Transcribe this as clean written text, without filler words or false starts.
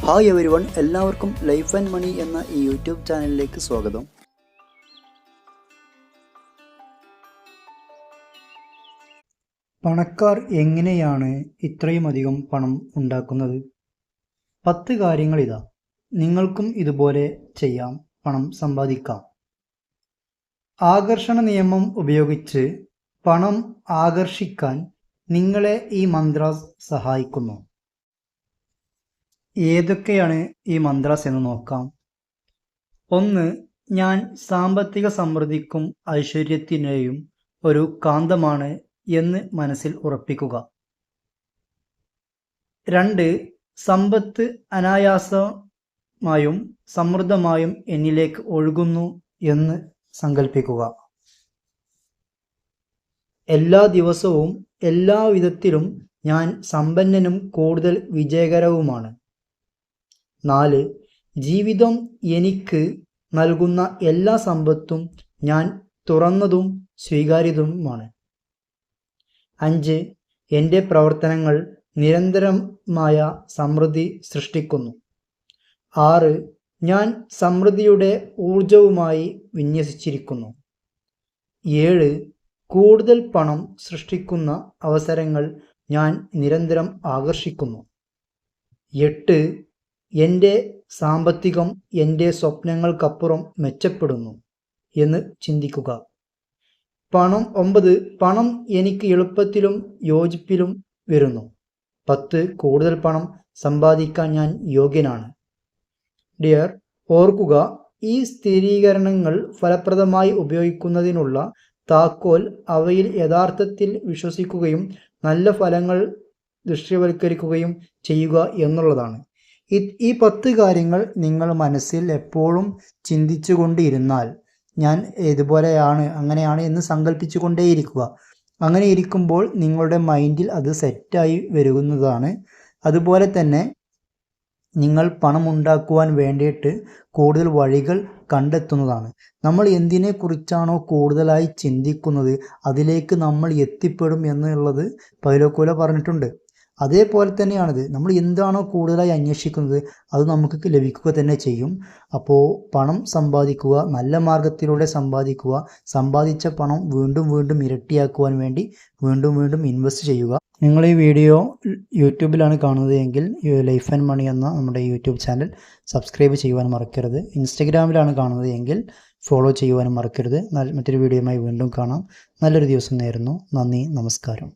Hi everyone, എല്ലാവർക്കും life and money എന്ന ഈ യൂട്യൂബ് ചാനലിലേക്ക് സ്വാഗതം. പണക്കാർ എങ്ങനെയാണ് ഇത്രയും അധികം പണം ഉണ്ടാക്കുന്നത്? 10 കാര്യങ്ങൾ ഇതാ. നിങ്ങൾക്കും ഇതുപോലെ ചെയ്യാം, പണം സമ്പാദിക്കാം. ആകർഷണ നിയമം ഉപയോഗിച്ച് പണം ആകർഷിക്കാൻ നിങ്ങളെ ഈ മന്ത്രാസ് സഹായിക്കുന്നു. ഏതൊക്കെയാണ് ഈ മന്ത്രാസ് എന്ന് നോക്കാം. 1. ഞാൻ സാമ്പത്തിക സമൃദ്ധിക്കും ഐശ്വര്യത്തിൻ്റെയും ഒരു കാന്തമാണ് എന്ന് മനസ്സിൽ ഉറപ്പിക്കുക. 2. സമ്പത്ത് അനായാസമായും സമൃദ്ധമായും എന്നിലേക്ക് ഒഴുകുന്നു എന്ന് സങ്കല്പിക്കുക. എല്ലാ ദിവസവും എല്ലാ വിധത്തിലും ഞാൻ സമ്പന്നനും കൂടുതൽ വിജയകരവുമാണ്. 4. ജീവിതം എനിക്ക് നൽകുന്ന എല്ലാ സമ്പത്തും ഞാൻ തുറന്നതും സ്വീകാര്യതുമാണ്. 5. എൻ്റെ പ്രവർത്തനങ്ങൾ നിരന്തരമായ സമൃദ്ധി സൃഷ്ടിക്കുന്നു. 6. ഞാൻ സമൃദ്ധിയുടെ ഊർജവുമായി വിന്യസിച്ചിരിക്കുന്നു. 7. കൂടുതൽ പണം സൃഷ്ടിക്കുന്ന അവസരങ്ങൾ ഞാൻ നിരന്തരം ആകർഷിക്കുന്നു. 8. എൻ്റെ സാമ്പത്തികം എൻ്റെ സ്വപ്നങ്ങൾക്കപ്പുറം മെച്ചപ്പെടുന്നു എന്ന് ചിന്തിക്കുക. 9. പണം എനിക്ക് എളുപ്പത്തിലും യോജിപ്പിലും വരുന്നു. 10. കൂടുതൽ പണം സമ്പാദിക്കാൻ ഞാൻ യോഗ്യനാണ്. ഡിയർ, ഓർക്കുക, ഈ സ്ഥിരീകരണങ്ങൾ ഫലപ്രദമായി ഉപയോഗിക്കുന്നതിനുള്ള താക്കോൽ അവയിൽ യഥാർത്ഥത്തിൽ വിശ്വസിക്കുകയും നല്ല ഫലങ്ങൾ ദൃശ്യവൽക്കരിക്കുകയും ചെയ്യുക എന്നുള്ളതാണ്. ഈ 10 കാര്യങ്ങൾ നിങ്ങൾ മനസ്സിൽ എപ്പോഴും ചിന്തിച്ചു കൊണ്ടിരുന്നാൽ, ഞാൻ ഇതുപോലെയാണ് അങ്ങനെയാണ് എന്ന് സങ്കല്പിച്ചു കൊണ്ടേയിരിക്കുക. അങ്ങനെ ഇരിക്കുമ്പോൾ നിങ്ങളുടെ മൈൻഡിൽ അത് സെറ്റായി വരുന്നതാണ്. അതുപോലെ തന്നെ നിങ്ങൾ പണം ഉണ്ടാക്കുവാൻ വേണ്ടിയിട്ട് കൂടുതൽ വഴികൾ കണ്ടെത്തുന്നതാണ്. നമ്മൾ എന്തിനെക്കുറിച്ചാണോ കൂടുതലായി ചിന്തിക്കുന്നത് അതിലേക്ക് നമ്മൾ എത്തിപ്പെടും എന്നുള്ളത് പൗലോ കൊയ്ലോ പറഞ്ഞിട്ടുണ്ട്. അതേപോലെ തന്നെയാണിത്. നമ്മൾ എന്താണോ കൂടുതലായി അന്വേഷിക്കുന്നത് അത് നമുക്ക് ലഭിക്കുക തന്നെ ചെയ്യും. അപ്പോൾ പണം സമ്പാദിക്കുക, നല്ല മാർഗത്തിലൂടെ സമ്പാദിക്കുക. സമ്പാദിച്ച പണം വീണ്ടും വീണ്ടും ഇരട്ടിയാക്കുവാൻ വേണ്ടി വീണ്ടും ഇൻവെസ്റ്റ് ചെയ്യുക. നിങ്ങൾ ഈ വീഡിയോ യൂട്യൂബിലാണ് കാണുന്നത് എങ്കിൽ ലൈഫ് ആൻഡ് മണി എന്ന നമ്മുടെ യൂട്യൂബ് ചാനൽ സബ്സ്ക്രൈബ് ചെയ്യുവാൻ മറക്കരുത്. ഇൻസ്റ്റഗ്രാമിലാണ് കാണുന്നത് എങ്കിൽ ഫോളോ ചെയ്യുവാനും മറക്കരുത്. മറ്റൊരു വീഡിയോയുമായി വീണ്ടും കാണാം. നല്ലൊരു ദിവസം നേരുന്നു. നന്ദി, നമസ്കാരം.